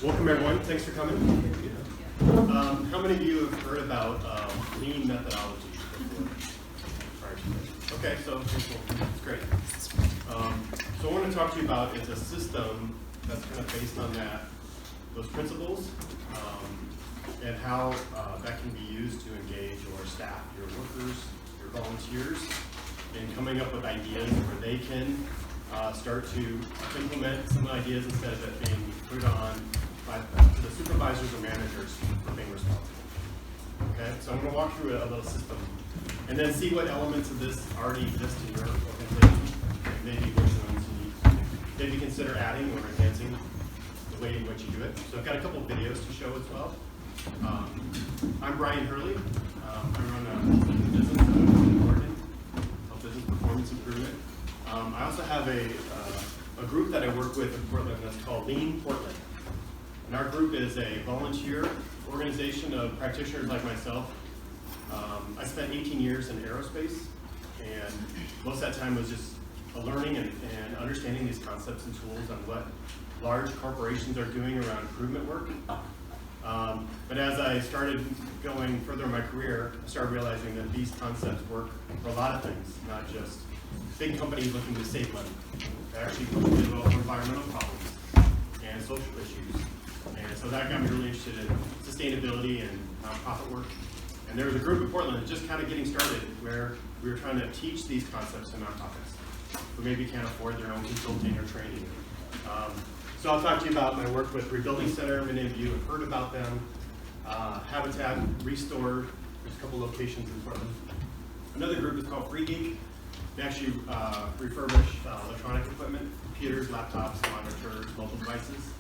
Welcome everyone, thanks for coming. How many of you have heard about lean methodology before? Okay, so it's great. So I want to talk to you about is a system that's kind of based on those principles, and how that can be used to engage your staff, your workers, your volunteers, in coming up with ideas where they can start to implement some ideas instead of it being put on by the supervisors or managers for being responsible. Okay, so I'm going to walk through a little system and then see what elements of this already exist in your organization, and maybe which ones you maybe consider adding or enhancing the way in which you do it. So I've got a couple of videos to show as well. I'm Brion Hurley. I run a business in Oregon called Business Performance Improvement. I also have a group that I work with in Portland that's called Lean Portland. And our group is a volunteer organization of practitioners like myself. I spent 18 years in aerospace, and most of that time was just learning and understanding these concepts and tools on what large corporations are doing around improvement work. But as I started going further in my career, I started realizing that these concepts work for a lot of things, not just big companies looking to save money. They actually develop environmental problems and social issues. And so that got me really interested in sustainability and nonprofit work. And there was a group in Portland just kind of getting started where we were trying to teach these concepts to nonprofits who maybe can't afford their own consulting or training. So I'll talk to you about my work with Rebuilding Center. Many of you have heard about them. Habitat, Restore, there's a couple locations in Portland. Another group is called Free Geek. They actually refurbish electronic equipment, computers, laptops, monitors, mobile devices.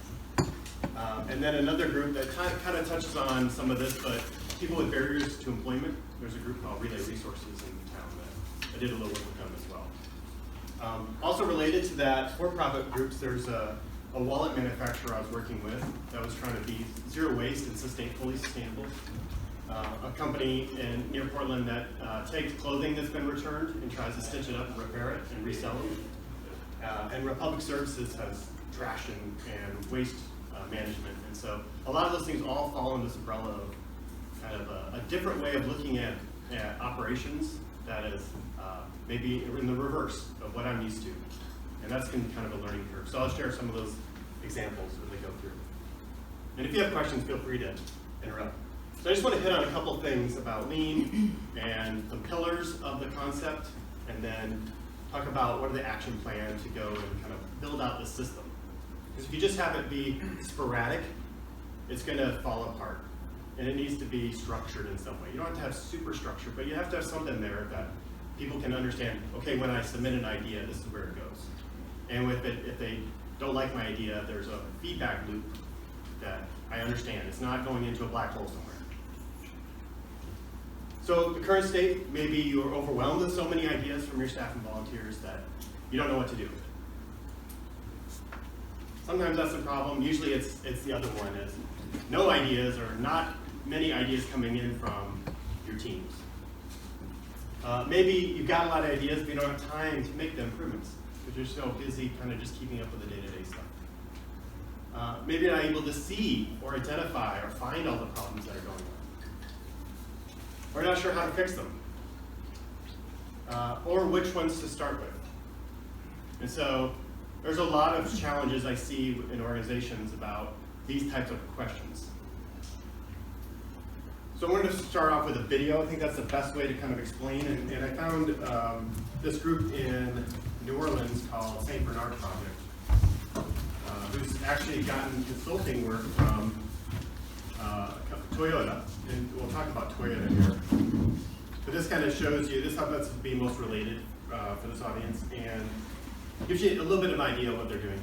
And then another group that kind of touches on some of this, but people with barriers to employment. There's a group called Relay Resources in town that I did a little work with them as well. Also related to that, for-profit groups, there's a wallet manufacturer I was working with that was trying to be zero waste and fully sustainable. A company near Portland that takes clothing that's been returned and tries to stitch it up and repair it and resell it. And Republic Services has trash and waste management. And so a lot of those things all fall in this umbrella of kind of a different way of looking at operations that is maybe in the reverse of what I'm used to. And that's been kind of a learning curve. So I'll share some of those examples as we go through. And if you have questions, feel free to interrupt. So I just want to hit on a couple things about lean and the pillars of the concept, and then talk about what are the action plan to go and kind of build out the system. Because if you just have it be sporadic, it's going to fall apart. And it needs to be structured in some way. You don't have to have super structure, but you have to have something there that people can understand, okay, when I submit an idea, this is where it goes. And if they don't like my idea, there's a feedback loop that I understand. It's not going into a black hole somewhere. So the current state, maybe you're overwhelmed with so many ideas from your staff and volunteers that you don't know what to do with it. Sometimes that's the problem. Usually it's the other one, is no ideas or not many ideas coming in from your teams. Maybe you've got a lot of ideas, but you don't have time to make the improvements because you're so busy kind of just keeping up with the day-to-day stuff. Maybe you're not able to see or identify or find all the problems that are going on. Or not sure how to fix them. Or which ones to start with. And so there's a lot of challenges I see in organizations about these types of questions. So I wanted to start off with a video. I think that's the best way to kind of explain. And I found this group in New Orleans called St. Bernard Project, who's actually gotten consulting work from Toyota. And we'll talk about Toyota here. But this kind of shows you, this happens to be most related for this audience, and gives you a little bit of an idea of what they're doing.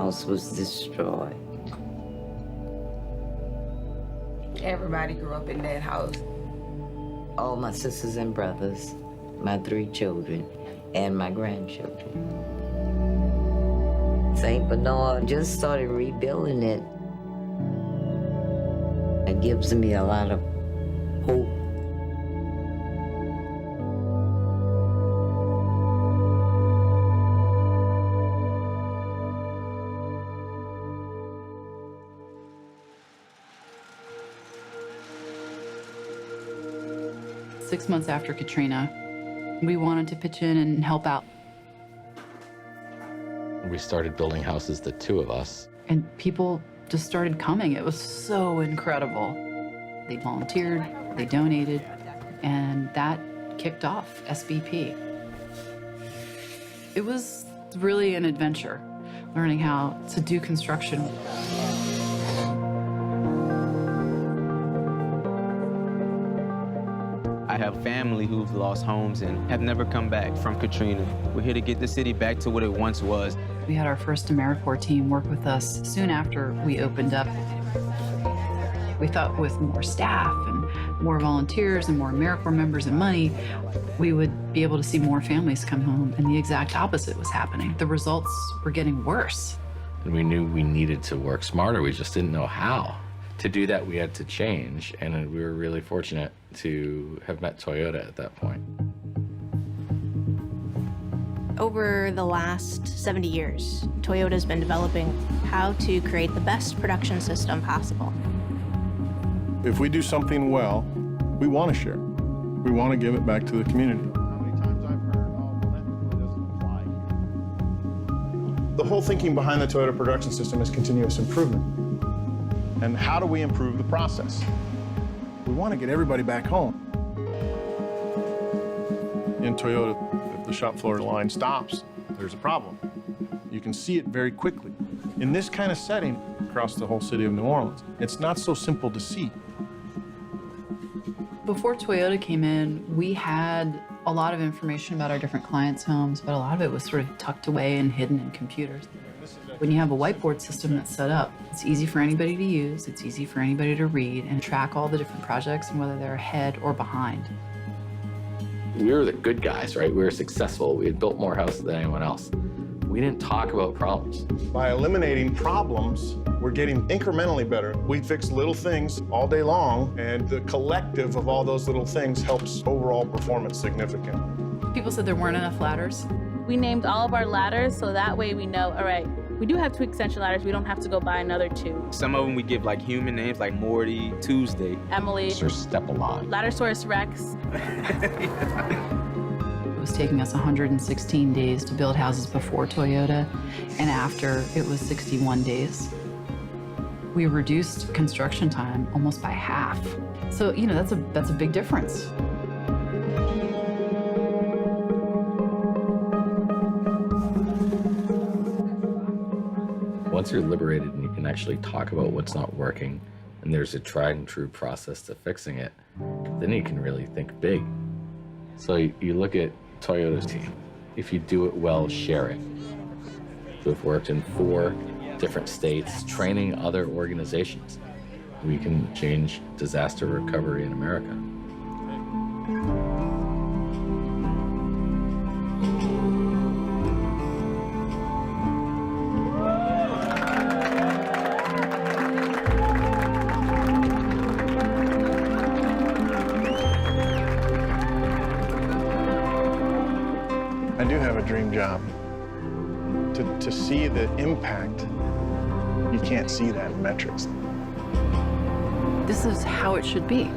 house was destroyed. Everybody grew up in that house. All my sisters and brothers, my 3 children, and my grandchildren. St. Bernard just started rebuilding it. It gives me a lot of hope. Six months after Katrina, we wanted to pitch in and help out. We started building houses, the 2 of us. And people just started coming. It was so incredible. They volunteered, they donated, and that kicked off SBP. It was really an adventure, learning how to do construction. I have family who've lost homes and have never come back from Katrina. We're here to get the city back to what it once was. We had our first AmeriCorps team work with us soon after we opened up. We thought with more staff and more volunteers and more AmeriCorps members and money, we would be able to see more families come home, and the exact opposite was happening. The results were getting worse. And we knew we needed to work smarter. We just didn't know how. To do that, we had to change, and we were really fortunate to have met Toyota at that point. Over the last 70 years, Toyota's been developing how to create the best production system possible. If we do something well, we want to share. We want to give it back to the community. How many times I've heard, oh, well, that really doesn't apply here. The whole thinking behind the Toyota production system is continuous improvement. And how do we improve the process? We want to get everybody back home. In Toyota, if the shop floor line stops, there's a problem. You can see it very quickly. In this kind of setting, across the whole city of New Orleans, it's not so simple to see. Before Toyota came in, we had a lot of information about our different clients' homes, but a lot of it was sort of tucked away and hidden in computers. When you have a whiteboard system that's set up, it's easy for anybody to use, it's easy for anybody to read and track all the different projects and whether they're ahead or behind. We were the good guys, right? We were successful. We had built more houses than anyone else. We didn't talk about problems. By eliminating problems, we're getting incrementally better. We fix little things all day long, and the collective of all those little things helps overall performance significantly. People said there weren't enough ladders. We named all of our ladders so that way we know, all right, we do have 2 extension ladders. We don't have to go buy another 2. Some of them we give like human names like Morty, Tuesday, Emily, Sir Step-A-Lot, Laddersaurus Rex. It was taking us 116 days to build houses before Toyota, and after it was 61 days. We reduced construction time almost by half. So, you know, that's a big difference. Once you're liberated and you can actually talk about what's not working, and there's a tried and true process to fixing it, then you can really think big. So you look at Toyota's team. If you do it well, share it. We've worked in 4 different states, training other organizations. We can change disaster recovery in America. I do have a dream job. To see the impact, you can't see that in metrics. This is how it should be.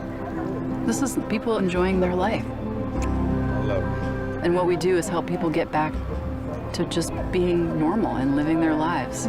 This is people enjoying their life. I love it. And what we do is help people get back to just being normal and living their lives.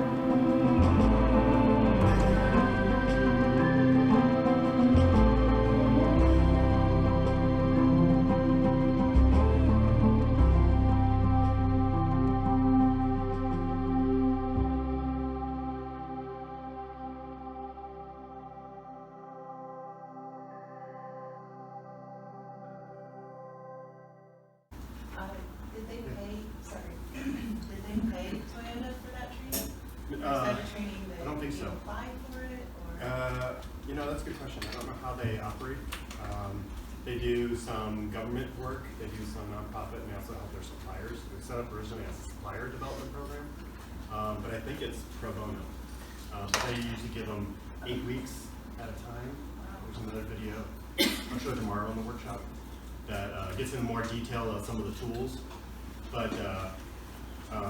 Did they pay Toyota for that tree? training that I don't think you so. apply for it? Or? You know, that's a good question. I don't know how they operate. They do some government work, they do some nonprofit, and they also help their suppliers. It was set up originally as a supplier development program, but I think it's pro bono. But they usually give them 8 weeks at a time. There's another video I'll show tomorrow in the workshop that gets into more detail of some of the tools. But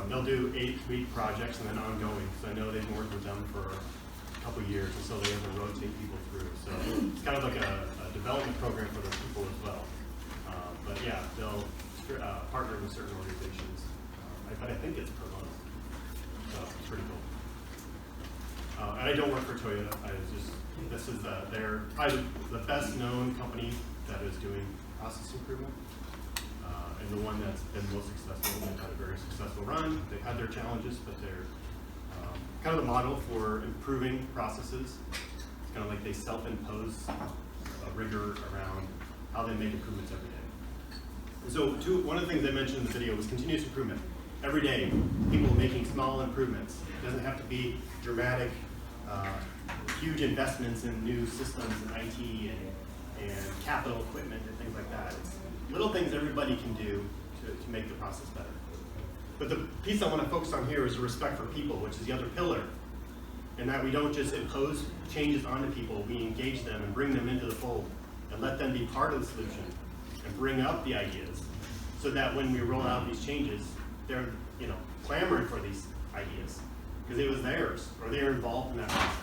they'll do 8-week projects and then ongoing. So I know they've worked with them for a couple of years, and so they have to rotate people through. So it's kind of like a development program for the people as well. But yeah, they'll partner with certain organizations. But I think it's pro bono. So it's pretty cool. And I don't work for Toyota. This is they're probably the best known company that is doing process improvement. And the one that's been most successful. They've had a very successful run. They've had their challenges, but they're kind of the model for improving processes. It's kind of like they self-impose a rigor around how they make improvements every day. So one of the things I mentioned in the video was continuous improvement. Every day, people making small improvements. It doesn't have to be dramatic, huge investments in new systems and IT and capital equipment and things like that. It's little things everybody can do to make the process better. But the piece I want to focus on here is the respect for people, which is the other pillar. And that we don't just impose changes onto people, we engage them and bring them into the fold and let them be part of the solution and bring up the ideas so that when we roll out these changes, they're clamoring for these ideas because it was theirs or they were involved in that process.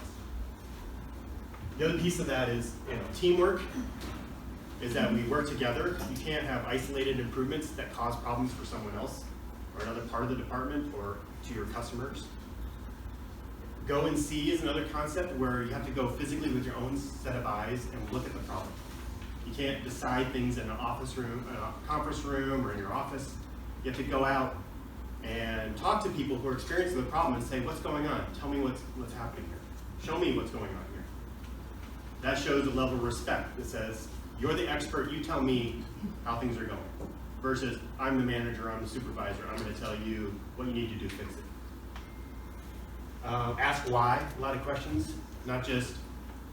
The other piece of that is teamwork. Is that we work together. You can't have isolated improvements that cause problems for someone else or another part of the department or to your customers. Go and see is another concept where you have to go physically with your own set of eyes and look at the problem. You can't decide things in an office room, in a conference room, or in your office. You have to go out and talk to people who are experiencing the problem and say, what's going on? Tell me what's happening here. Show me what's going on here. That shows a level of respect that says, you're the expert, you tell me how things are going. Versus, I'm the manager, I'm the supervisor, I'm going to tell you what you need to do to fix it. Ask why, a lot of questions, not just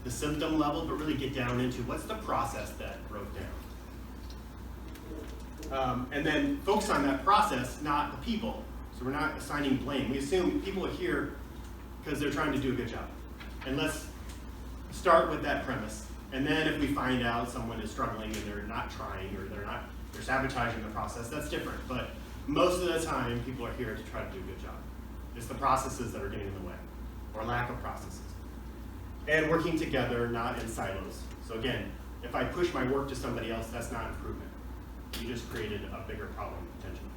the symptom level, but really get down into what's the process that broke down. And then focus on that process, not the people. So we're not assigning blame. We assume people are here because they're trying to do a good job. And let's start with that premise. And then if we find out someone is struggling and they're not trying or they're sabotaging the process, that's different. But most of the time, people are here to try to do a good job. It's the processes that are getting in the way, or lack of processes. And working together, not in silos. So again, if I push my work to somebody else, that's not improvement. You just created a bigger problem potentially.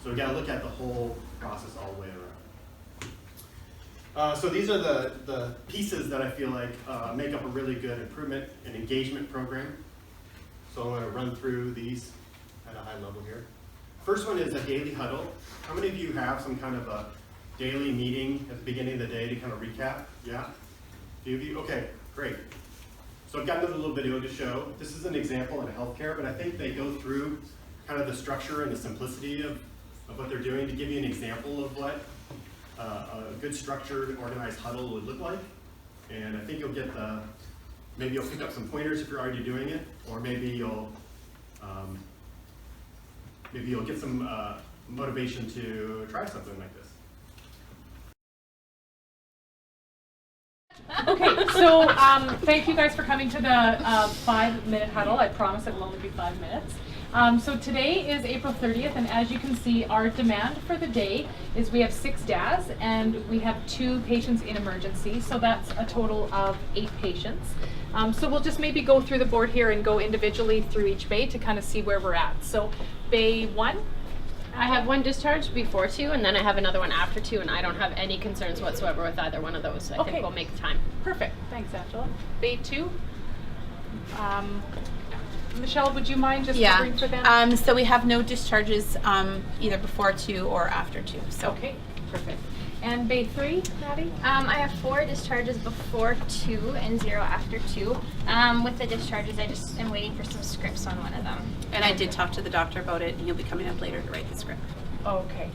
So we gotta look at the whole process all the way around. So these are the pieces that I feel like make up a really good improvement and engagement program. So I'm going to run through these at a high level here. First one is a daily huddle. How many of you have some kind of a daily meeting at the beginning of the day to kind of recap? Yeah? A few of you? Okay, great. So I've got another little video to show. This is an example in healthcare, but I think they go through kind of the structure and the simplicity of what they're doing to give you an example of what a good structured, organized huddle would look like. And I think you'll get maybe you'll pick up some pointers if you're already doing it, or maybe you'll get some motivation to try something like this. Okay, so thank you guys for coming to the 5-minute huddle. I promise it will only be 5 minutes. So today is April 30th, and as you can see, our demand for the day is we have 6 DAS and we have 2 patients in emergency, so that's a total of 8 patients. So we'll just maybe go through the board here and go individually through each bay to kind of see where we're at. So bay 1. I have 1 discharge before 2, and then I have another one after 2, and I don't have any concerns whatsoever with either one of those. So I think we'll make time. Perfect. Thanks, Angela. Bay 2. Michelle, would you mind just covering for them? So we have no discharges either before 2 or after 2. So. Okay, perfect. And bay 3, Maddie? I have 4 discharges before 2 and 0 after 2. With the discharges, I just am waiting for some scripts on one of them. And I did talk to the doctor about it, and he'll be coming up later to write the script. Okay.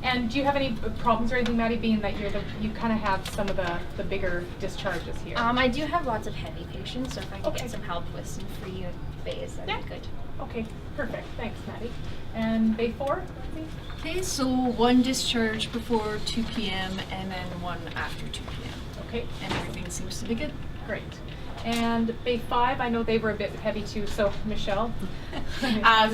And do you have any problems or anything, Maddie, being that you kind of have some of the bigger discharges here? I do have lots of heavy patients, so if I could get some help with some free bays, that'd be good. Okay, perfect. Thanks, Maddie. And bay 4? Okay, so one discharge before 2 p.m. and then one after 2 p.m. Okay. And everything seems to be good. Great. And bay 5, I know they were a bit heavy too, so Michelle?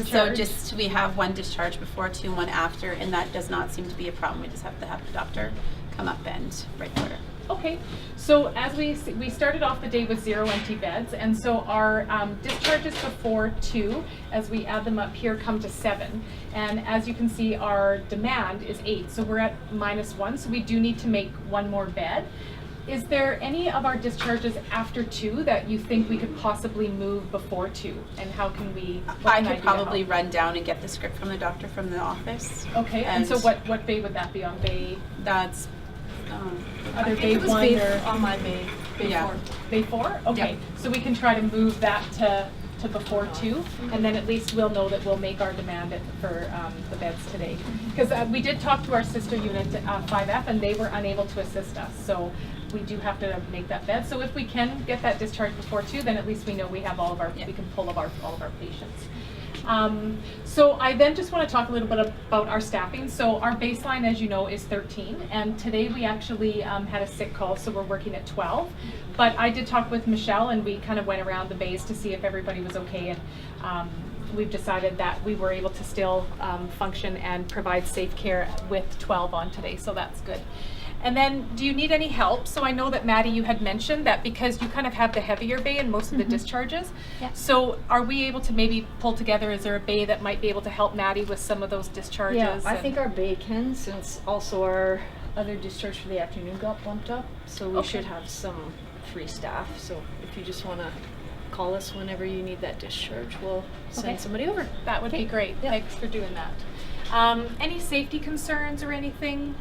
So just we have one discharge before 2 and one after, and that does not seem to be a problem. We just have to have the doctor come up and write the order. Okay, so as we started off the day with 0 empty beds, and so our discharges before 2, as we add them up here, come to 7. And as you can see, our demand is 8, so we're at -1, so we do need to make one more bed. Is there any of our discharges after 2 that you think we could possibly move before 2? And how can we? I could probably run down and get the script from the doctor from the office. Okay, and so what bay would that be on? Bay? That's Other bay 1 or on my bay. Bay 4. Bay 4? Okay, so we can try to move that to before 2, and then at least we'll know that we'll make our demand for the beds today. Because we did talk to our sister unit 5F, and they were unable to assist us, so we do have to make that bed. So if we can get that discharge before 2, then at least we know we have all of our, we can pull all of our patients. So I then just want to talk a little bit about our staffing. So our baseline, as you know, is 13, and today we actually had a sick call, so we're working at 12. But I did talk with Michelle, and we kind of went around the bays to see if everybody was okay, and we've decided that we were able to still function and provide safe care with 12 on today, so that's good. And then, do you need any help? So I know that Maddie, you had mentioned that because you kind of have the heavier bay in most of the discharges. Yeah. So are we able to maybe pull together, is there a bay that might be able to help Maddie with some of those discharges? Yeah, I think our bay can, since also our other discharge for the afternoon got bumped up. So we should have some free staff. So if you just want to call us whenever you need that discharge, we'll send somebody over. That would be great. Yeah. Thanks for doing that. Any safety concerns or anything?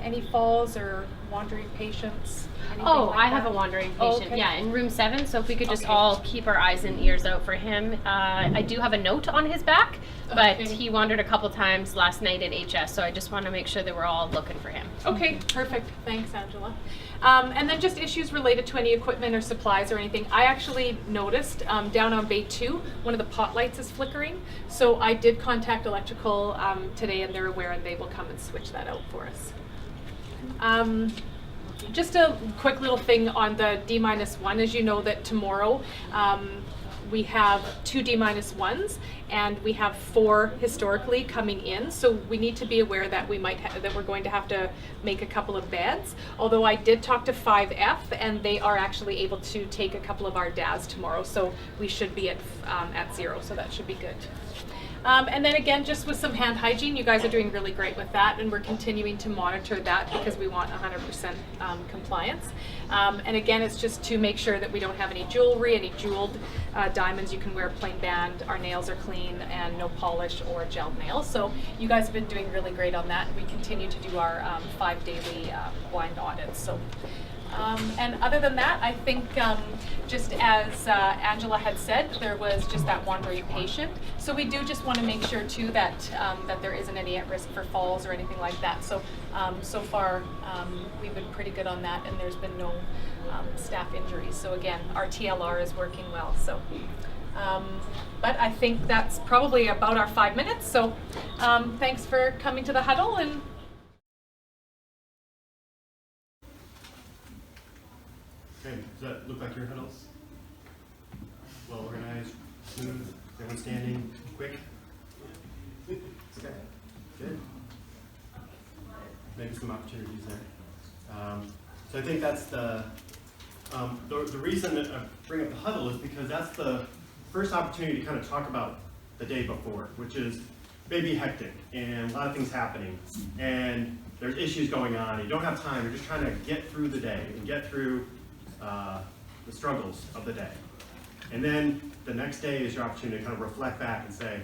Any falls or wandering patients? Oh, I have a wandering patient. Yeah, in room 7. So if we could just all keep our eyes and ears out for him. I do have a note on his back, but he wandered a couple times last night at HS. So I just want to make sure that we're all looking for him. Okay, perfect. Thanks, Angela. And then just issues related to any equipment or supplies or anything. I actually noticed down on bay 2, one of the pot lights is flickering. So I did contact electrical today, and they're aware, and they will come and switch that out for us. Just a quick little thing on the D-1. As you know that tomorrow we have 2 D-1s, and we have 4 historically coming in. So we need to be aware that we might that we're going to have to make a couple of beds. Although I did talk to 5F, and they are actually able to take a couple of our DAS tomorrow. So we should be at 0. So that should be good. And then again, just with some hand hygiene, you guys are doing really great with that, and we're continuing to monitor that because we want 100% compliance. And again, it's just to make sure that we don't have any jewelry, any jeweled diamonds. You can wear a plain band, our nails are clean, and no polish or gel nails. So you guys have been doing really great on that, and we continue to do our 5 daily blind audits. So. And other than that, I think just as Angela had said, there was just that wandering patient. So we do just want to make sure too that that there isn't any at risk for falls or anything like that. So so far we've been pretty good on that, and there's been no staff injuries. So again, our TLR is working well. So. But I think that's probably about our 5 minutes. So thanks for coming to the huddle. And okay, does that look like your huddles? Well organized, smooth, everyone standing, quick? Okay, good. Maybe some opportunities there. So I think that's the reason that I bring up the huddle is because that's the first opportunity to kind of talk about the day before, which is maybe hectic and a lot of things happening, and there's issues going on, you don't have time, you're just trying to get through the day and get through the struggles of the day. And then the next day is your opportunity to kind of reflect back and say,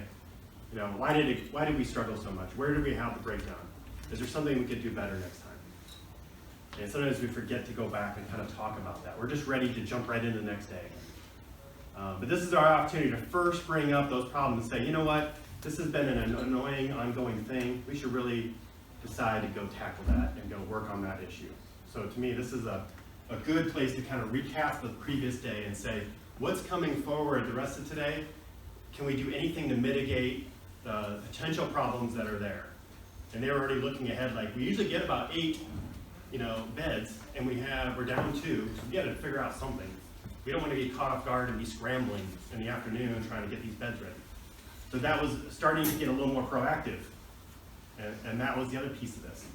you know, why did we struggle so much? Where did we have the breakdown? Is there something we could do better next time? And sometimes we forget to go back and kind of talk about that. We're just ready to jump right into the next day. But this is our opportunity to first bring up those problems and say, you know what, this has been an annoying, ongoing thing. We should really decide to go tackle that and go work on that issue. So to me, this is a good place to kind of recap the previous day and say, what's coming forward the rest of today? Can we do anything to mitigate the potential problems that are there? And they were already looking ahead, like we usually get about 8, beds, and we're down 2, so we got to figure out something. We don't want to get caught off guard and be scrambling in the afternoon trying to get these beds ready. So that was starting to get a little more proactive, and that was the other piece of this.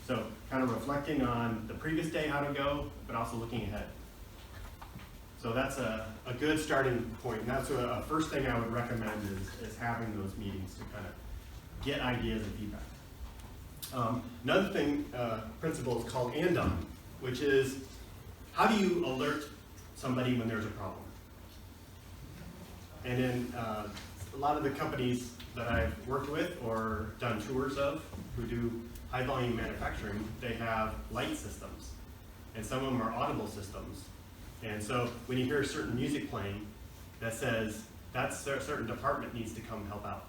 So kind of reflecting on the previous day, how to go, but also looking ahead. So that's a good starting point, and that's a first thing I would recommend is having those meetings to kind of get ideas and feedback. Another thing, principle is called and-on, which is how do you alert somebody when there's a problem? And in a lot of the companies that I've worked with or done tours of who do high volume manufacturing, they have light systems, and some of them are audible systems. And so when you hear a certain music playing that says that certain department needs to come help out.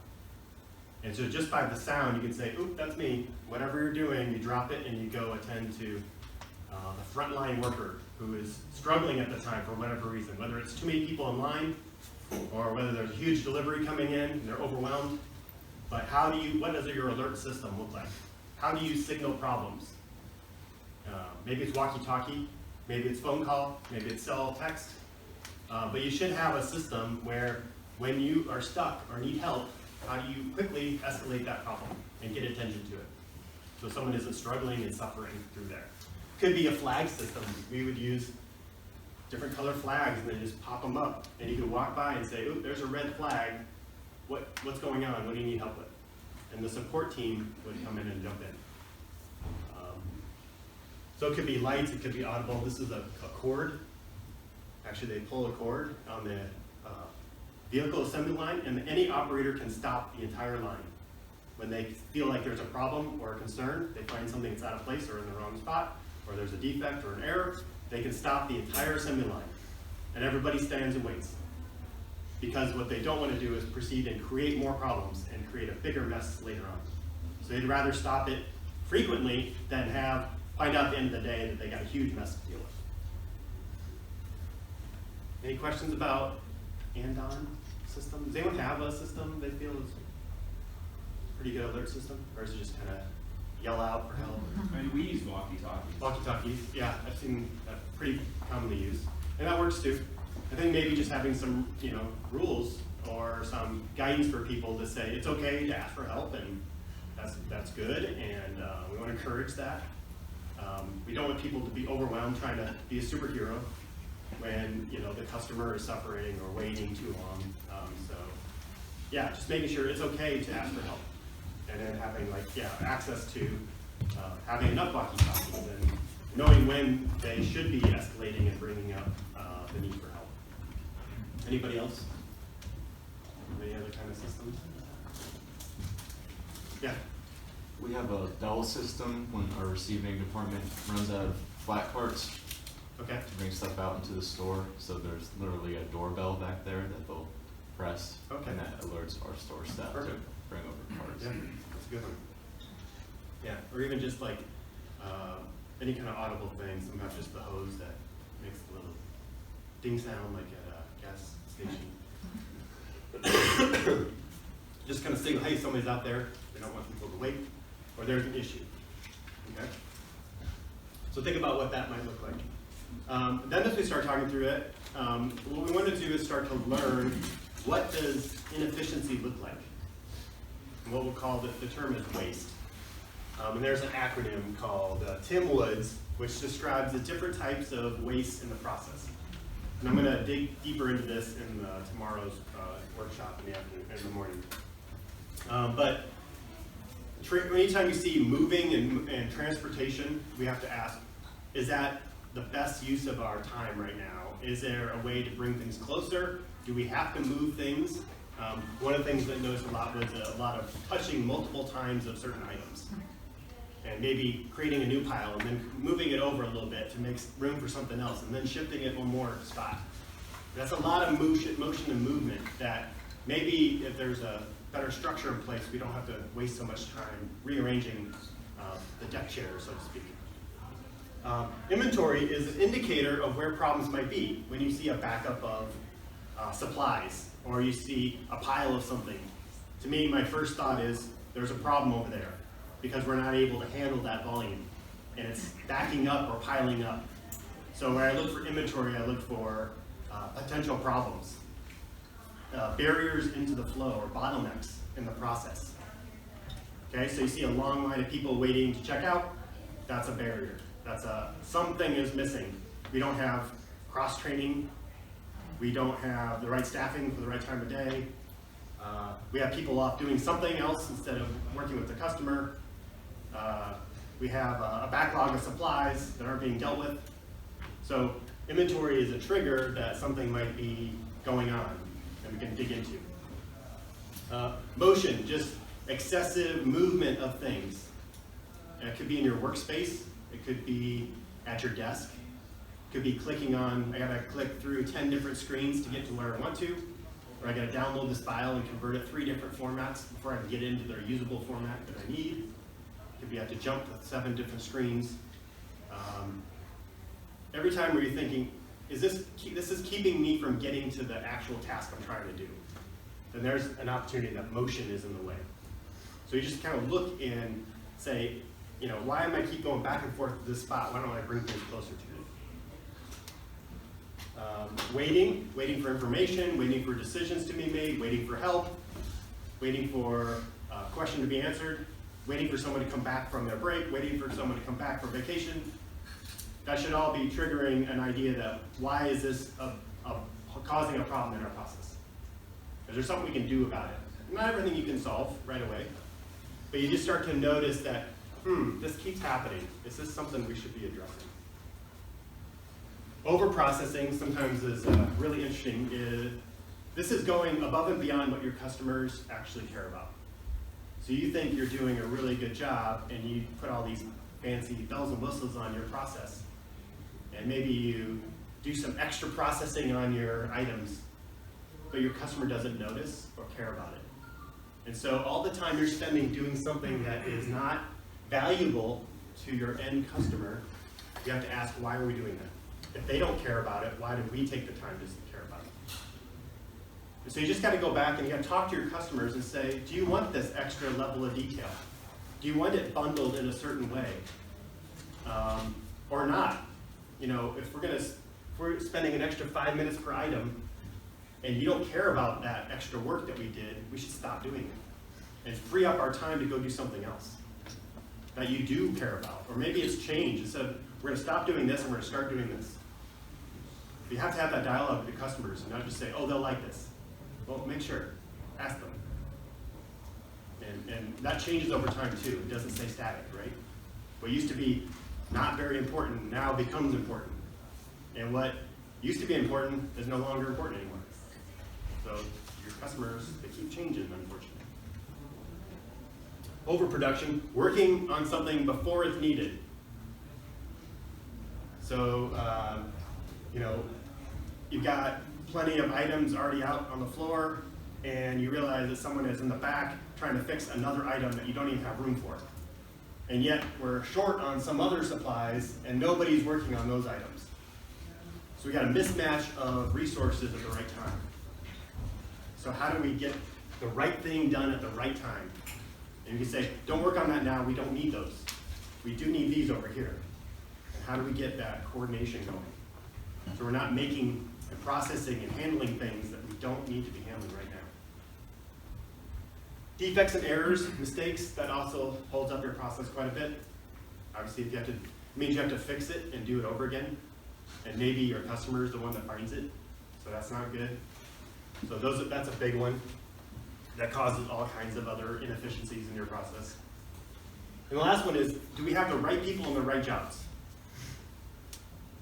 And so just by the sound, you can say, oop, that's me. Whatever you're doing, you drop it and you go attend to the frontline worker who is struggling at the time for whatever reason, whether it's too many people in line or whether there's a huge delivery coming in and they're overwhelmed. But what does your alert system look like? How do you signal problems? Maybe it's walkie-talkie, maybe it's phone call, maybe it's cell text. But you should have a system where when you are stuck or need help, how do you quickly escalate that problem and get attention to it? So someone isn't struggling and suffering through there. Could be a flag system. We would use different color flags and then just pop them up. And you could walk by and say, oh, there's a red flag. What's going on? What do you need help with? And the support team would come in and jump in. So it could be lights, it could be audible. This is a cord. Actually, they pull a cord on the vehicle assembly line, and any operator can stop the entire line. When they feel like there's a problem or a concern, they find something that's out of place or in the wrong spot, or there's a defect or an error, they can stop the entire assembly line. And everybody stands and waits. Because what they don't want to do is proceed and create more problems and create a bigger mess later on. So they'd rather stop it frequently than find out at the end of the day that they got a huge mess to deal with. Any questions about and-on system? Does anyone have a system they feel is a pretty good alert system? Or is it just kind of yell out for help? I mean, we use walkie-talkies. Walkie-talkies, yeah, I've seen that pretty commonly used. And that works too. I think maybe just having some, rules or some guidance for people to say it's okay to ask for help, and that's good, and we want to encourage that. We don't want people to be overwhelmed trying to be a superhero when the customer is suffering or waiting too long. So yeah, just making sure it's okay to ask for help, and then having access to having enough walkie-talkies and knowing when they should be escalating and bringing up the need for help. Anybody else? Any other kind of systems? Yeah. We have a bell system when our receiving department runs out of flat carts. Okay. To bring stuff out into the store. So there's literally a doorbell back there that they'll press. Okay. And that alerts our store staff to bring over carts. Yeah, that's a good one. Yeah, or even just any kind of audible thing, sometimes just the hose that makes a little ding sound like at a gas station. Just kind of signal, hey, somebody's out there. We don't want people to wait, or there's an issue. Okay. So think about what that might look like. Then as we start talking through it, what we want to do is start to learn what does inefficiency look like. And what we'll call the term is waste. And there's an acronym called Tim Woods, which describes the different types of waste in the process. And I'm going to dig deeper into this in tomorrow's workshop in the morning. But anytime you see moving and transportation, we have to ask, is that the best use of our time right now? Is there a way to bring things closer? Do we have to move things? One of the things that I noticed a lot was a lot of touching multiple times of certain items. And maybe creating a new pile and then moving it over a little bit to make room for something else and then shifting it one more spot. That's a lot of motion and movement that maybe if there's a better structure in place, we don't have to waste so much time rearranging the deck chair, so to speak. Inventory is an indicator of where problems might be. When you see a backup of supplies, or you see a pile of something, to me, my first thought is there's a problem over there because we're not able to handle that volume, and it's backing up or piling up. So when I look for inventory, I look for potential problems, barriers into the flow, or bottlenecks in the process. Okay, so you see a long line of people waiting to check out, that's a barrier. That's something is missing. We don't have cross-training. We don't have the right staffing for the right time of day. We have people off doing something else instead of working with the customer. We have a backlog of supplies that aren't being dealt with. So inventory is a trigger that something might be going on that we can dig into. Motion, just excessive movement of things. And it could be in your workspace. It could be at your desk. It could be clicking on, I gotta click through 10 different screens to get to where I want to, or I gotta download this file and convert it 3 different formats before I can get into their usable format that I need. It could be I have to jump to 7 different screens. Every time where you're thinking, this is keeping me from getting to the actual task I'm trying to do, then there's an opportunity that motion is in the way. So you just kind of look and say, you know, why am I keep going back and forth to this spot? Why don't I bring things closer to it? Waiting for information, waiting for decisions to be made, waiting for help, waiting for a question to be answered, waiting for someone to come back from their break, waiting for someone to come back from vacation. That should all be triggering an idea that why is this causing a problem in our process? Is there something we can do about it? Not everything you can solve right away, but you just start to notice that, this keeps happening. Is this something we should be addressing? Over-processing sometimes is really interesting. This is going above and beyond what your customers actually care about. So you think you're doing a really good job and you put all these fancy bells and whistles on your process, and maybe you do some extra processing on your items, but your customer doesn't notice or care about it. And so all the time you're spending doing something that is not valuable to your end customer, you have to ask, why are we doing that? If they don't care about it, why do we take the time to care about it? And so you just got to go back and you got to talk to your customers and say, do you want this extra level of detail? Do you want it bundled in a certain way? Or not? You know, if we're spending an extra 5 minutes per item and you don't care about that extra work that we did, we should stop doing it and free up our time to go do something else that you do care about. Or maybe it's change. Instead of, we're going to stop doing this and we're going to start doing this. You have to have that dialogue with the customers and not just say, oh, they'll like this. Well, make sure. Ask them. And that changes over time too. It doesn't stay static, right? What used to be not very important now becomes important. And what used to be important is no longer important anymore. So your customers, they keep changing, unfortunately. Overproduction, working on something before it's needed. So, you know, you've got plenty of items already out on the floor, and you realize that someone is in the back trying to fix another item that you don't even have room for. And yet we're short on some other supplies, and nobody's working on those items. So we got a mismatch of resources at the right time. So how do we get the right thing done at the right time? And you can say, don't work on that now, we don't need those. We do need these over here. And how do we get that coordination going? So we're not making and processing and handling things that we don't need to be handling right now. Defects and errors, mistakes, that also holds up your process quite a bit. Obviously, if you have to, it means you have to fix it and do it over again. And maybe your customer is the one that finds it, so that's not good. So that's a big one that causes all kinds of other inefficiencies in your process. And the last one is, do we have the right people in the right jobs?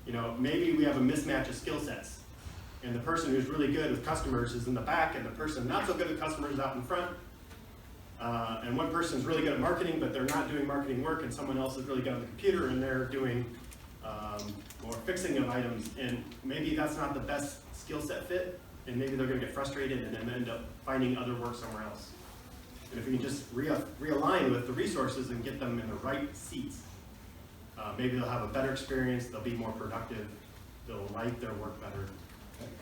You know, maybe we have a mismatch of skill sets, and the person who's really good with customers is in the back, and the person not so good with customers is out in front. And one person's really good at marketing, but they're not doing marketing work, and someone else is really good on the computer, and they're doing more fixing of items. And maybe that's not the best skill set fit, and maybe they're going to get frustrated and then end up finding other work somewhere else. And if we can just realign with the resources and get them in the right seats, maybe they'll have a better experience, they'll be more productive, they'll like their work better.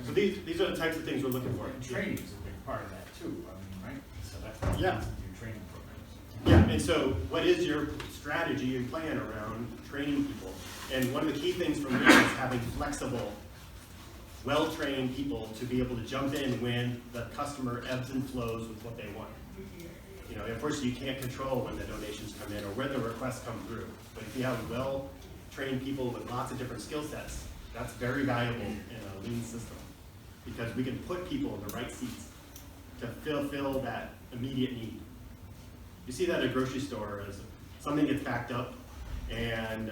So these are the types of things we're looking for. And training is a big part of that too, I mean, right? So that's Yeah. your training programs. Yeah, and so what is your strategy and plan around training people? And one of the key things for me is having flexible, well-trained people to be able to jump in when the customer ebbs and flows with what they want. You know, unfortunately, you can't control when the donations come in or when the requests come through. But if you have well-trained people with lots of different skill sets, that's very valuable in a lean system because we can put people in the right seats to fulfill that immediate need. You see that at a grocery store as something gets backed up and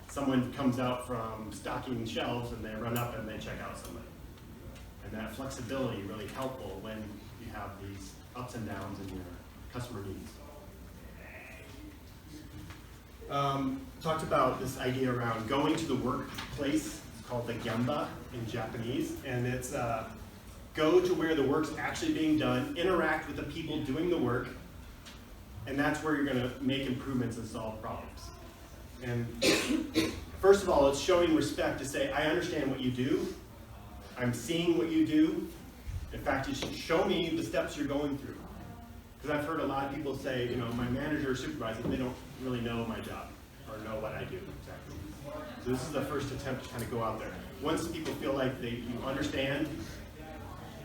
someone comes out from stocking shelves and they run up and they check out somebody. And that flexibility is really helpful when you have these ups and downs in your customer needs. Talked about this idea around going to the workplace. It's called the gemba in Japanese, and it's go to where the work's actually being done, interact with the people doing the work, and that's where you're going to make improvements and solve problems. And first of all, it's showing respect to say, I understand what you do, I'm seeing what you do. In fact, you should show me the steps you're going through. Because I've heard a lot of people say, you know, my manager or supervisor, they don't really know my job or know what I do exactly. So this is the first attempt to kind of go out there. Once people feel like you understand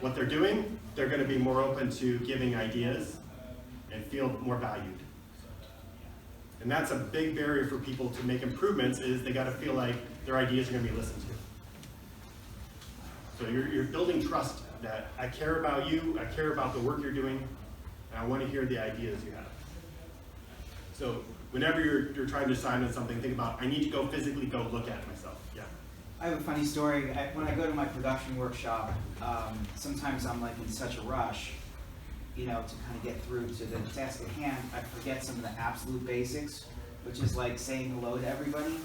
what they're doing, they're going to be more open to giving ideas and feel more valued. And that's a big barrier for people to make improvements is they got to feel like their ideas are going to be listened to. So you're building trust that I care about you, I care about the work you're doing, and I want to hear the ideas you have. So whenever you're trying to decide on something, think about, I need to go physically go look at it myself. Yeah. I have a funny story. When I go to my production workshop, sometimes I'm like in such a rush, you know, to kind of get through to the task at hand, I forget some of the absolute basics, which is like saying hello to everybody.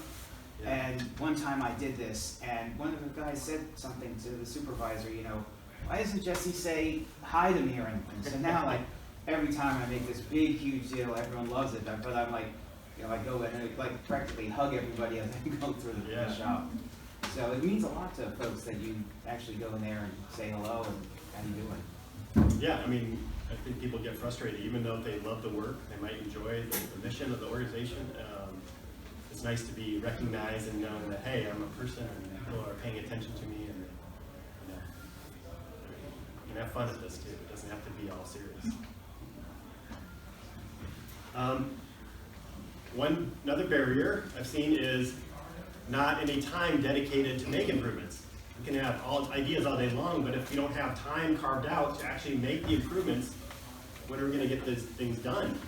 Yeah. And one time I did this, and one of the guys said something to the supervisor, you know, why doesn't Jesse say hi to me or anything? So now, like, every time I make this big, huge deal, everyone loves it, but I'm like, you know, I go in and like practically hug everybody as I go through the shop. So it means a lot to folks that you actually go in there and say hello and how you doing. Yeah, I mean, I think people get frustrated, even though they love the work, they might enjoy the mission of the organization. It's nice to be recognized and know that, hey, I'm a person and people are paying attention to me, and you know, you can have fun at this too. It doesn't have to be all serious. Another barrier I've seen is not any time dedicated to make improvements. We can have ideas all day long, but if we don't have time carved out to actually make the improvements, when are we going to get these things done?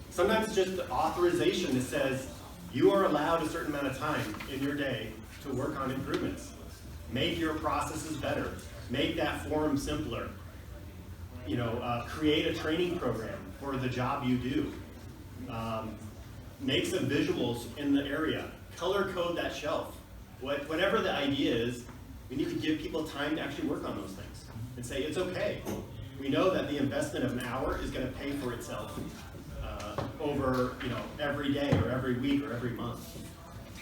Sometimes it's just the authorization that says you are allowed a certain amount of time in your day to work on improvements. Make your processes better. Make that form simpler. You know, create a training program for the job you do. Make some visuals in the area. Color code that shelf. Whatever the idea is, we need to give people time to actually work on those things and say it's okay. We know that the investment of an hour is going to pay for itself over, you know, every day or every week or every month.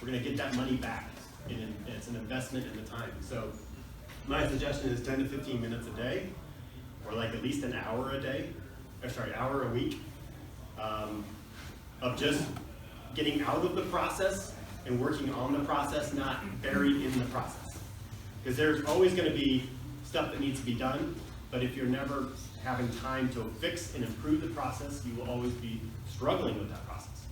We're going to get that money back. And it's an investment in the time. So my suggestion is 10 to 15 minutes a day, or like at least an hour a day, hour a week, of just getting out of the process and working on the process, not buried in the process. Because there's always going to be stuff that needs to be done, but if you're never having time to fix and improve the process, you will always be struggling with that process.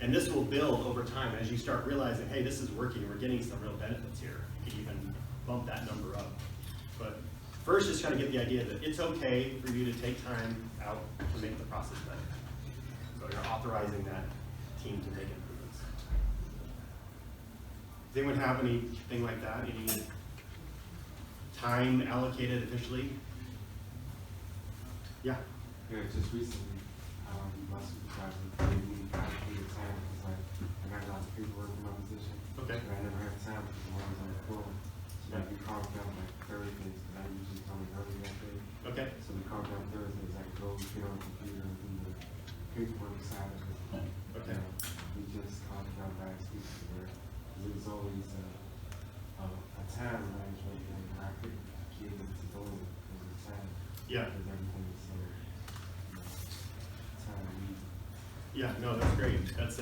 And this will build over time as you start realizing, hey, this is working, we're getting some real benefits here. You can even bump that number up. But first, just trying to get the idea that it's okay for you to take time out to make the process better. So you're authorizing that team to make improvements. Does anyone have anything like that? Any time allocated officially? Yeah. Yeah, just recently, my supervisor gave me allocated time because I got lots of paperwork for my position. Okay. And I never had time because I was on the floor. So that we carved out like Thursdays, and I usually come in early that day. Okay. So we carved out Thursdays, I could go get on the computer and do the paperwork side of it. Okay. We just carved out last week where it was always a time management thing, and I couldn't keep it to go because of time. Yeah. Because everything is so, time. Yeah, no, that's great. That's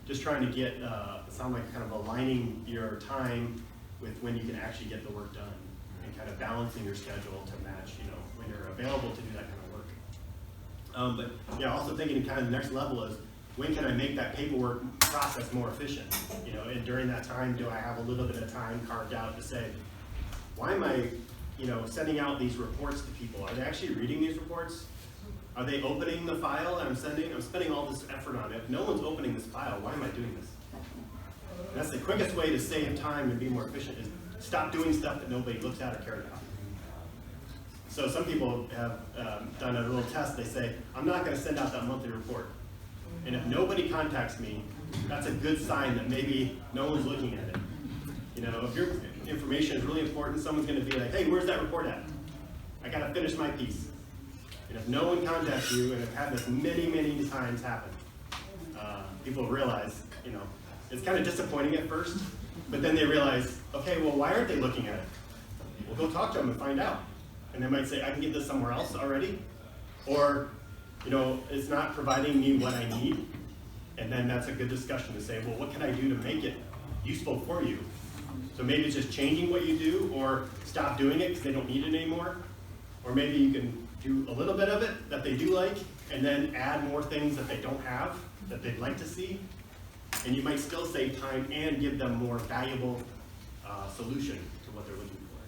just trying to get, sound like kind of aligning your time with when you can actually get the work done and kind of balancing your schedule to match, you know, when you're available to do that kind of work. But yeah, also thinking kind of the next level is when can I make that paperwork process more efficient? You know, and during that time, do I have a little bit of time carved out to say, why am I, you know, sending out these reports to people? Are they actually reading these reports? Are they opening the file that I'm sending? I'm spending all this effort on it. If no one's opening this file, why am I doing this? And that's the quickest way to save time and be more efficient is stop doing stuff that nobody looks at or cares about. So some people have done a little test. They say, I'm not going to send out that monthly report. And if nobody contacts me, that's a good sign that maybe no one's looking at it. You know, if your information is really important, someone's going to be like, hey, where's that report at? I got to finish my piece. And if no one contacts you, and I've had this many, many times happen, people realize, you know, it's kind of disappointing at first, but then they realize, okay, well, why aren't they looking at it? We'll go talk to them and find out. And they might say, I can get this somewhere else already. Or, you know, it's not providing me what I need. And then that's a good discussion to say, well, what can I do to make it useful for you? So maybe it's just changing what you do, or stop doing it because they don't need it anymore. Or maybe you can do a little bit of it that they do like, and then add more things that they don't have, that they'd like to see. And you might still save time and give them more valuable solution to what they're looking for.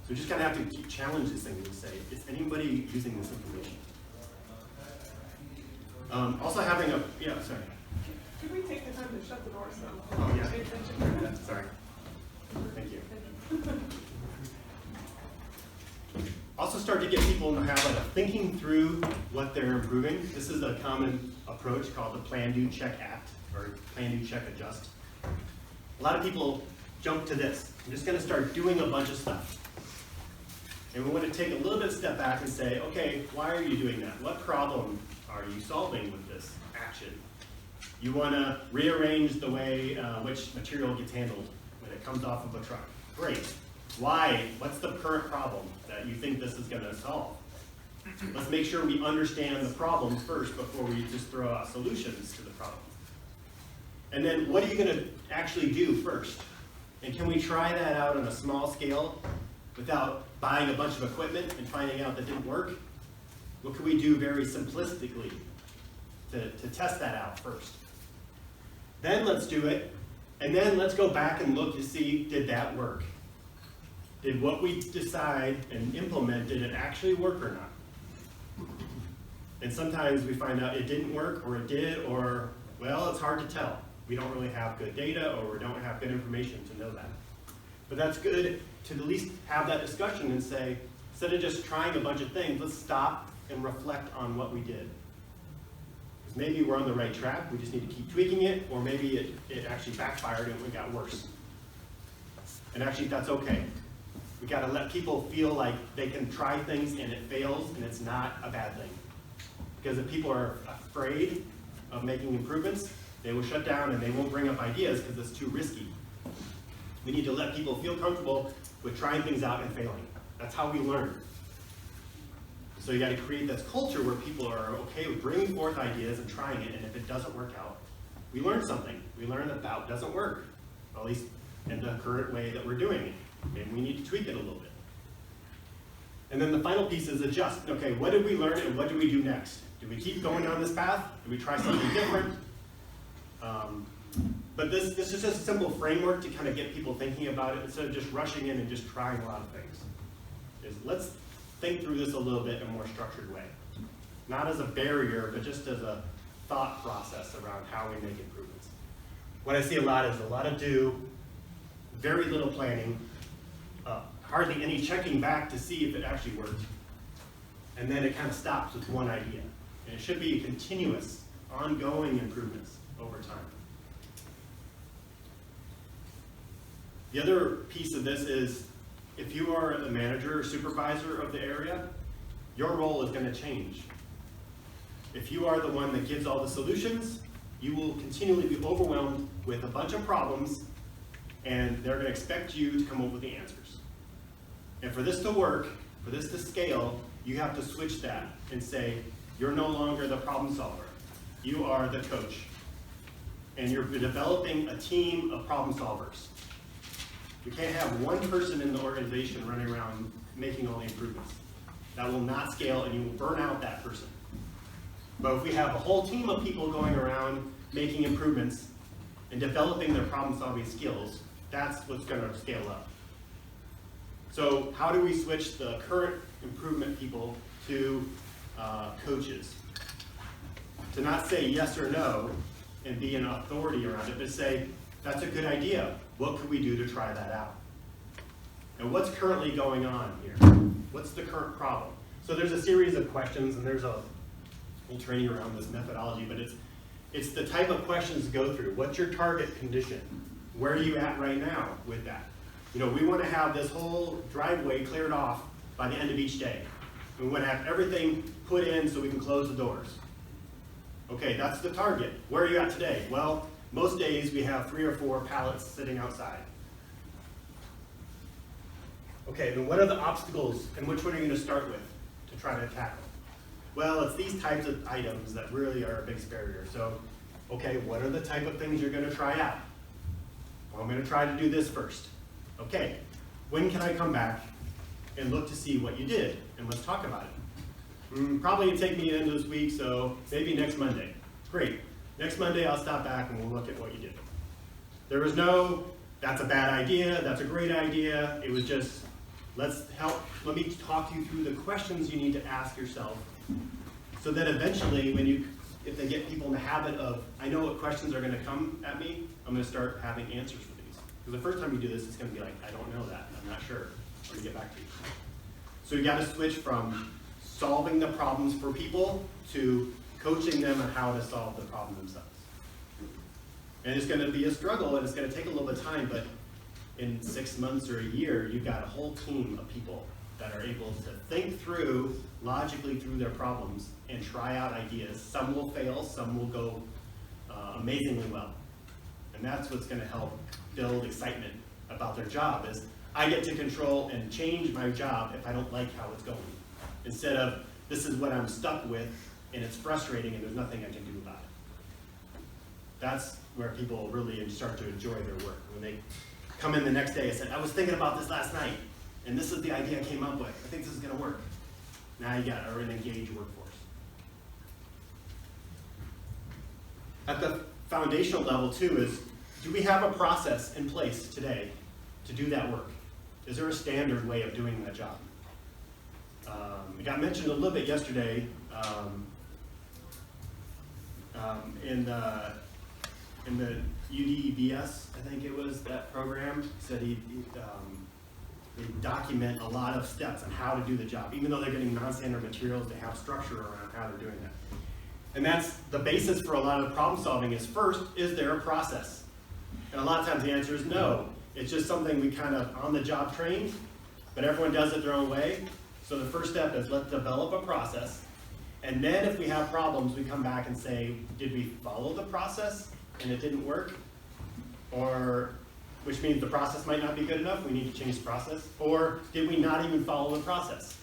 So we just kind of have to challenge this thing and say, is anybody using this information? Also having a, yeah, sorry. Can we take the time to shut the doors though? Oh, yeah. Sorry. Thank you. Also start to get people in the habit of thinking through what they're improving. This is a common approach called the Plan, Do, Check, Act, or Plan, Do, Check, Adjust. A lot of people jump to this. I'm just going to start doing a bunch of stuff. And we want to take a little bit of step back and say, okay, why are you doing that? What problem are you solving with this action? You want to rearrange the way which material gets handled when it comes off of a truck. Great. Why? What's the current problem that you think this is going to solve? Let's make sure we understand the problem first before we just throw out solutions to the problem. And then what are you going to actually do first? And can we try that out on a small scale without buying a bunch of equipment and finding out that didn't work? What can we do very simplistically to test that out first? Then let's do it, and then let's go back and look to see, did that work? Did what we decide and implement, did it actually work or not? And sometimes we find out it didn't work, or it did, or, well, it's hard to tell. We don't really have good data, or we don't have good information to know that. But that's good to at least have that discussion and say, instead of just trying a bunch of things, let's stop and reflect on what we did. Because maybe we're on the right track, we just need to keep tweaking it, or maybe it actually backfired and it got worse. And actually, that's okay. We got to let people feel like they can try things and it fails and it's not a bad thing. Because if people are afraid of making improvements, they will shut down and they won't bring up ideas because it's too risky. We need to let people feel comfortable with trying things out and failing. That's how we learn. So you got to create this culture where people are okay with bringing forth ideas and trying it, and if it doesn't work out, we learn something. We learn that that doesn't work, at least in the current way that we're doing it. Maybe we need to tweak it a little bit. And then the final piece is adjust. Okay, what did we learn and what do we do next? Do we keep going down this path? Do we try something different? But this is just a simple framework to kind of get people thinking about it instead of just rushing in and just trying a lot of things. Let's think through this a little bit in a more structured way. Not as a barrier, but just as a thought process around how we make improvements. What I see a lot is a lot of do, very little planning, hardly any checking back to see if it actually worked. And then it kind of stops with one idea. And it should be continuous, ongoing improvements over time. The other piece of this is, if you are the manager or supervisor of the area, your role is going to change. If you are the one that gives all the solutions, you will continually be overwhelmed with a bunch of problems, and they're going to expect you to come up with the answers. And for this to work, for this to scale, you have to switch that and say, you're no longer the problem solver. You are the coach. And you're developing a team of problem solvers. You can't have one person in the organization running around making all the improvements. That will not scale, and you will burn out that person. But if we have a whole team of people going around making improvements and developing their problem-solving skills, that's what's going to scale up. So how do we switch the current improvement people to coaches? To not say yes or no and be an authority around it, but say, that's a good idea. What could we do to try that out? And what's currently going on here? What's the current problem? So there's a series of questions, and there's a whole training around this methodology, but it's the type of questions to go through. What's your target condition? Where are you at right now with that? You know, we want to have this whole driveway cleared off by the end of each day. We want to have everything put in so we can close the doors. Okay, that's the target. Where are you at today? Well, most days we have 3 or 4 pallets sitting outside. Okay, then what are the obstacles, and which one are you going to start with to try to tackle? Well, it's these types of items that really are a big barrier. So, okay, what are the type of things you're going to try out? Well, I'm going to try to do this first. Okay, when can I come back and look to see what you did, and let's talk about it? Probably it'll take me the end of this week, so maybe next Monday. Great. Next Monday I'll stop back and we'll look at what you did. There was no, that's a bad idea, that's a great idea. It was just, let me talk you through the questions you need to ask yourself, so that eventually if they get people in the habit of, I know what questions are going to come at me, I'm going to start having answers for these. Because the first time you do this, it's going to be like, I don't know that, I'm not sure. I'm going to get back to you. So you got to switch from solving the problems for people to coaching them on how to solve the problem themselves. And it's going to be a struggle, and it's going to take a little bit of time, but in 6 months or a year, you've got a whole team of people that are able to think through, logically through their problems, and try out ideas. Some will fail, some will go amazingly well. And that's what's going to help build excitement about their job, is I get to control and change my job if I don't like how it's going. Instead of, this is what I'm stuck with, and it's frustrating, and there's nothing I can do about it. That's where people really start to enjoy their work. When they come in the next day and say, I was thinking about this last night, and this is the idea I came up with. I think this is going to work. Now you got an engaged workforce. At the foundational level, too, is, do we have a process in place today to do that work? Is there a standard way of doing that job? It got mentioned a little bit yesterday in the UDEBS, I think it was, that program. Said they document a lot of steps on how to do the job. Even though they're getting non-standard materials, they have structure around how they're doing that. And that's the basis for a lot of problem solving is, first, is there a process? And a lot of times the answer is no. It's just something we kind of on the job train, but everyone does it their own way. So the first step is, let's develop a process. And then if we have problems, we come back and say, did we follow the process and it didn't work? Or, which means the process might not be good enough, we need to change the process. Or did we not even follow the process?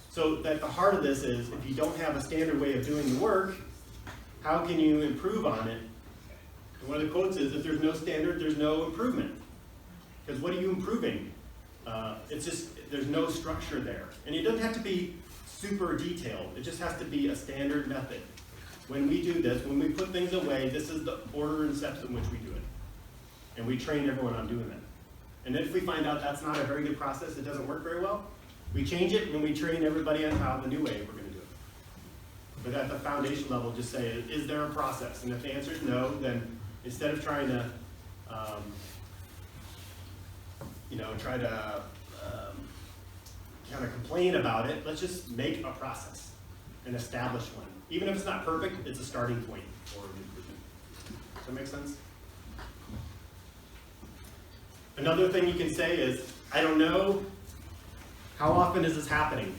So at the heart of this is, if you don't have a standard way of doing the work, how can you improve on it? And one of the quotes is, if there's no standard, there's no improvement. Because what are you improving? It's just, there's no structure there. And it doesn't have to be super detailed. It just has to be a standard method. When we do this, when we put things away, this is the order and steps in which we do it. And we train everyone on doing that. And if we find out that's not a very good process, it doesn't work very well, we change it and we train everybody on how the new way we're going to do it. But at the foundation level, just say, is there a process? And if the answer is no, then instead of trying to try to kind of complain about it, let's just make a process and establish one. Even if it's not perfect, it's a starting point for an improvement. Does that make sense? Another thing you can say is, I don't know, how often is this happening?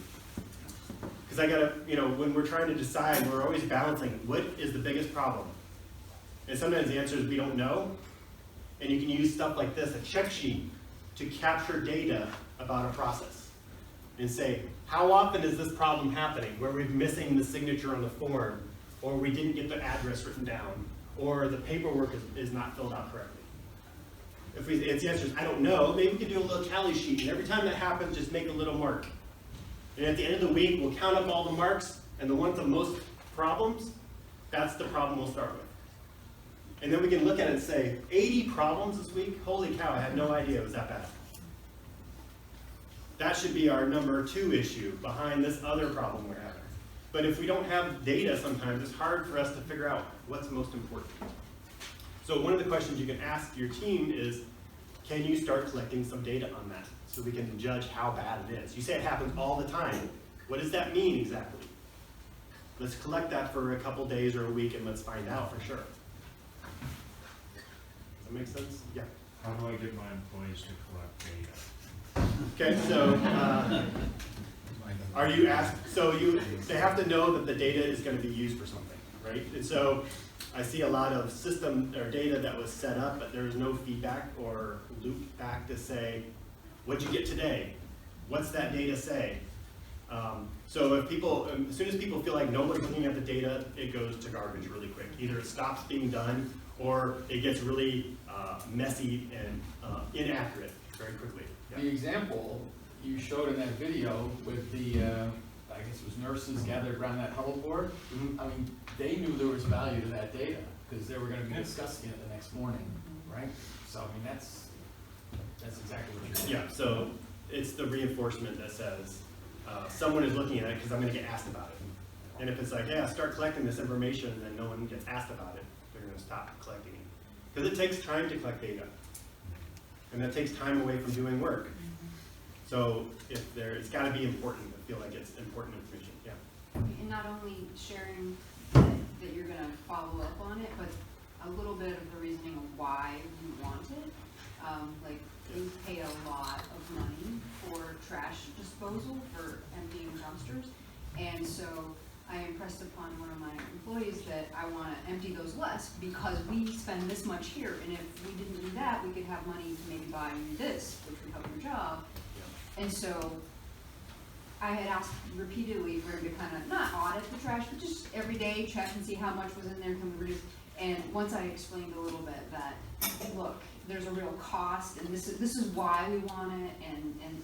Because I gotta, when we're trying to decide, we're always balancing what is the biggest problem. And sometimes the answer is we don't know. And you can use stuff like this, a check sheet, to capture data about a process. And say, how often is this problem happening where we're missing the signature on the form, or we didn't get the address written down, or the paperwork is not filled out correctly? If the answer is, I don't know, maybe we could do a little tally sheet, and every time that happens, just make a little mark. And at the end of the week, we'll count up all the marks, and the ones with the most problems, that's the problem we'll start with. And then we can look at it and say, 80 problems this week? Holy cow, I had no idea it was that bad. That should be our number 2 issue behind this other problem we're having. But if we don't have data sometimes, it's hard for us to figure out what's most important. So one of the questions you can ask your team is, can you start collecting some data on that so we can judge how bad it is? You say it happens all the time. What does that mean exactly? Let's collect that for a couple days or a week and let's find out for sure. Does that make sense? Yeah. How do I get my employees to collect data? Okay, so are you asked, so they have to know that the data is going to be used for something, right? And so I see a lot of system or data that was set up, but there is no feedback or loop back to say, what'd you get today? What's that data say? So if people, as soon as people feel like nobody's looking at the data, it goes to garbage really quick. Either it stops being done or it gets really messy and inaccurate very quickly. Yeah. The example you showed in that video with the, I guess it was nurses gathered around that huddle board, I mean, they knew there was value to that data because they were going to be discussing it the next morning, right? So, I mean, that's exactly what you're saying. Yeah, so it's the reinforcement that says someone is looking at it because I'm going to get asked about it. And if it's like, yeah, start collecting this information and then no one gets asked about it, they're going to stop collecting it. Because it takes time to collect data. And that takes time away from doing work. So it's got to be important. I feel like it's important information. Yeah. And not only sharing that you're going to follow up on it, but a little bit of the reasoning of why you want it. Like they pay a lot of money for trash disposal for emptying dumpsters, and so I impressed upon one of my employees that I want to empty those less because we spend this much here, and if we didn't do that, we could have money to maybe buy you this, which would help your job. And so I had asked repeatedly for him to kind of not audit the trash, but just every day check and see how much was in there, can we reduce. And once I explained a little bit that, look, there's a real cost, and this is why we want it, and it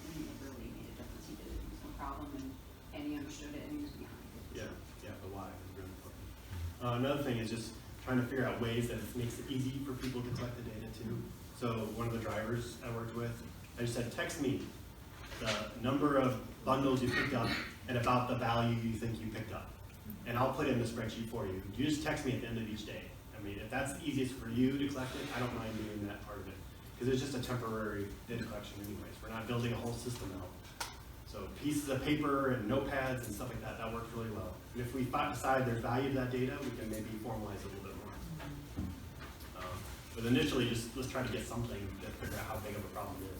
really made a difference. He did it, it was no problem, and he understood it, and he was behind it. Yeah, the why is really important. Another thing is just trying to figure out ways that it makes it easy for people to collect the data too. So one of the drivers I worked with, I just said, text me the number of bundles you picked up and about the value you think you picked up. And I'll put it in the spreadsheet for you. You just text me at the end of each day. I mean, if that's the easiest for you to collect it, I don't mind doing that part of it. Because it's just a temporary data collection anyways. We're not building a whole system out. So pieces of paper and notepads and stuff like that, that works really well. And if we decide there's value to that data, we can maybe formalize it a little bit more. But initially, just let's try to get something to figure out how big of a problem it is.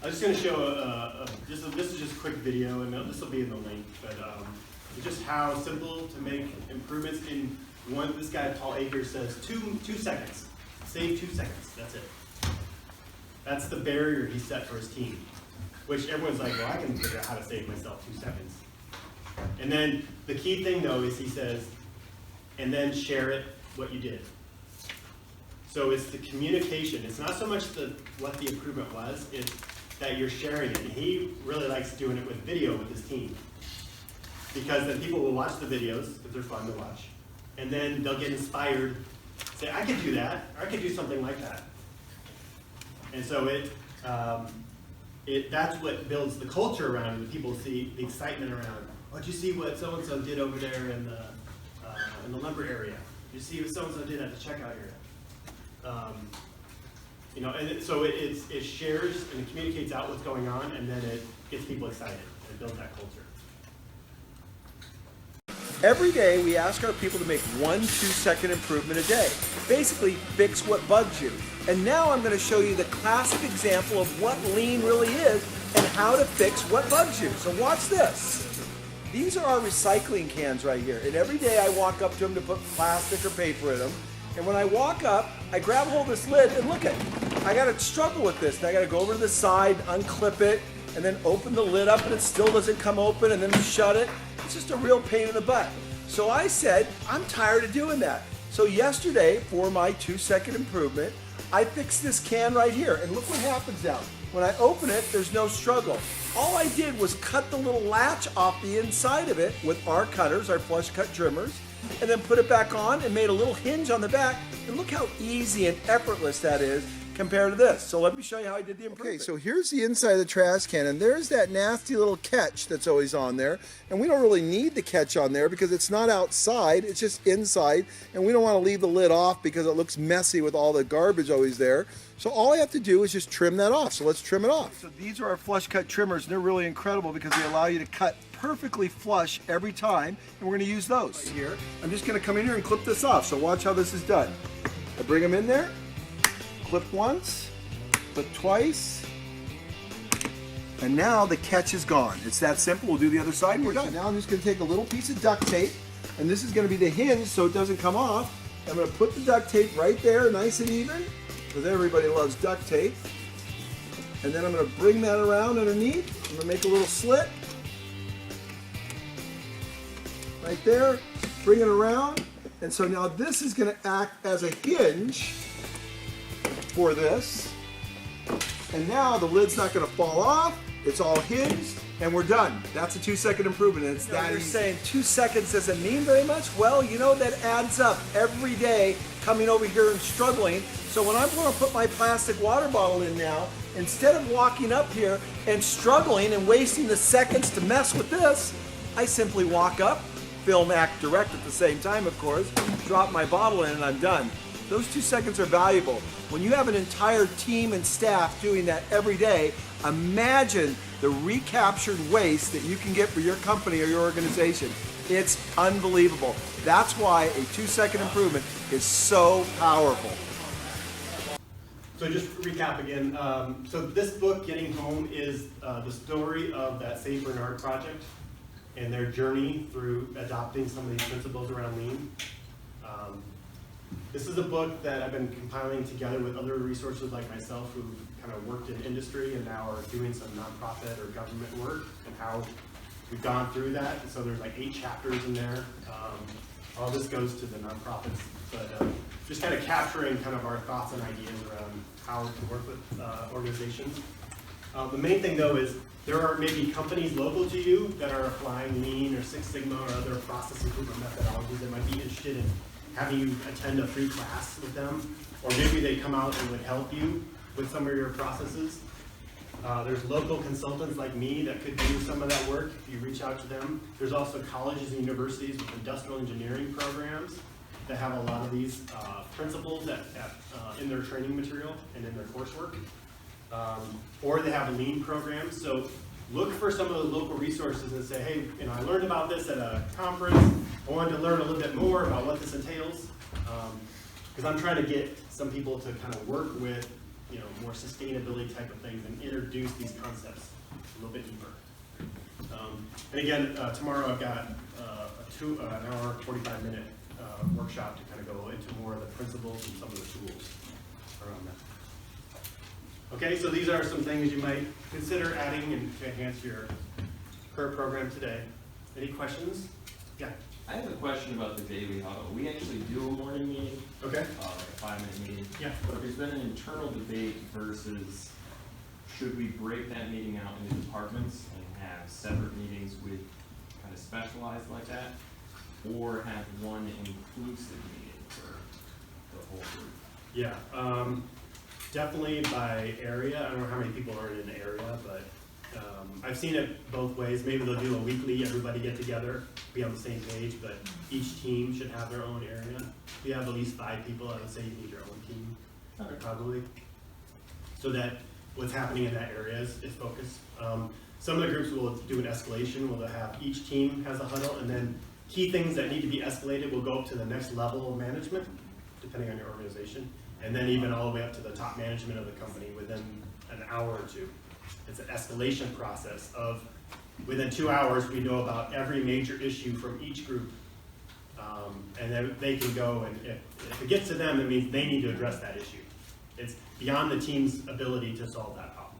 I'm just going to show this is just a quick video, and this will be in the link, but just how simple to make improvements in one. This guy, Paul Akers, says 2 seconds. Save 2 seconds. That's it. That's the barrier he set for his team, which everyone's like, well, I can figure out how to save myself 2 seconds. And then the key thing, though, is he says, and then share it, what you did. So it's the communication. It's not so much what the improvement was, it's that you're sharing it. And he really likes doing it with video with his team. Because then people will watch the videos, because they're fun to watch. And then they'll get inspired, say, I could do that, or I could do something like that. And so that's what builds the culture around it, and people see the excitement around, oh, did you see what so-and-so did over there in the lumber area? Did you see what so-and-so did at the checkout area? And so it shares and it communicates out what's going on, and then it gets people excited and it builds that culture. Every day we ask our people to make 1 2-second improvement a day. Basically, fix what bugs you. And now I'm going to show you the classic example of what lean really is and how to fix what bugs you. So watch this. These are our recycling cans right here. And every day I walk up to them to put plastic or paper in them. And when I walk up, I grab hold of this lid and look at it. I got to struggle with this. And I got to go over to the side, unclip it, and then open the lid up and it still doesn't come open, and then shut it. It's just a real pain in the butt. So I said, I'm tired of doing that. So yesterday, for my 2-second improvement, I fixed this can right here, and look what happens now. When I open it, there's no struggle. All I did was cut the little latch off the inside of it with our cutters, our flush cut trimmers, and then put it back on and made a little hinge on the back. And look how easy and effortless that is compared to this. So let me show you how I did the improvement. Okay, so here's the inside of the trash can, and there's that nasty little catch that's always on there. And we don't really need the catch on there because it's not outside, it's just inside. And we don't want to leave the lid off because it looks messy with all the garbage always there. So all I have to do is just trim that off. So let's trim it off. So these are our flush cut trimmers, and they're really incredible because they allow you to cut perfectly flush every time. And we're going to use those. Right here, I'm just going to come in here and clip this off. So watch how this is done. I bring them in there. Clip once, clip twice, and now the catch is gone. It's that simple. We'll do the other side and we're done. So now I'm just going to take a little piece of duct tape, and this is going to be the hinge so it doesn't come off. I'm going to put the duct tape right there, nice and even, because everybody loves duct tape. And then I'm going to bring that around underneath. I'm going to make a little slit right there, bring it around, and so now this is going to act as a hinge for this, and now the lid's not going to fall off. It's all hinged, and we're done. That's a 2-second improvement, and it's that easy. You're saying 2 seconds doesn't mean very much? Well, you know that adds up every day coming over here and struggling. So when I'm going to put my plastic water bottle in now, instead of walking up here and struggling and wasting the seconds to mess with this, I simply walk up, film, act, direct at the same time, of course, drop my bottle in, and I'm done. Those 2 seconds are valuable. When you have an entire team and staff doing that every day, imagine the recaptured waste that you can get for your company or your organization. It's unbelievable. That's why a 2-second improvement is so powerful. So just to recap again, so this book, Getting Home, is the story of that St. Bernard project and their journey through adopting some of these principles around lean. This is a book that I've been compiling together with other resources like myself who kind of worked in industry and now are doing some nonprofit or government work, and how we've gone through that. So there's like 8 chapters in there. All this goes to the nonprofits, but just kind of capturing kind of our thoughts and ideas around how to work with organizations. The main thing though is there are maybe companies local to you that are applying Lean or Six Sigma or other process improvement methodologies that might be interested in having you attend a free class with them, or maybe they come out and would help you with some of your processes. There's local consultants like me that could do some of that work if you reach out to them. There's also colleges and universities with industrial engineering programs that have a lot of these principles in their training material and in their coursework. Or they have Lean programs. So look for some of the local resources and say, hey, I learned about this at a conference. I wanted to learn a little bit more about what this entails. Because I'm trying to get some people to kind of work with more sustainability type of things and introduce these concepts a little bit deeper. And again, tomorrow I've got an hour, 45-minute workshop to kind of go into more of the principles and some of the tools around that. Okay, so these are some things you might consider adding and to enhance your current program today. Any questions? Yeah. I have a question about the daily huddle. We actually do a morning meeting. Okay. Like a 5-minute meeting. Yeah. But there's been an internal debate versus should we break that meeting out into departments and have separate meetings with kind of specialized like that, or have one inclusive meeting for the whole group? Yeah. Definitely by area. I don't know how many people are in an area, but I've seen it both ways. Maybe they'll do a weekly, everybody get together, be on the same page, but each team should have their own area. If you have at least 5 people, I would say you need your own team, probably, so that what's happening in that area is focused. Some of the groups will do an escalation where they'll have each team has a huddle, and then key things that need to be escalated will go up to the next level of management, depending on your organization, and then even all the way up to the top management of the company within an hour or two. It's an escalation process of, within 2 hours, we know about every major issue from each group. And then they can go, and if it gets to them, it means they need to address that issue. It's beyond the team's ability to solve that problem.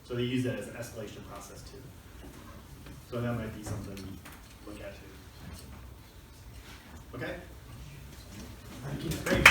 So they use that as an escalation process too. So that might be something to look at too. Okay? Thank you. Great.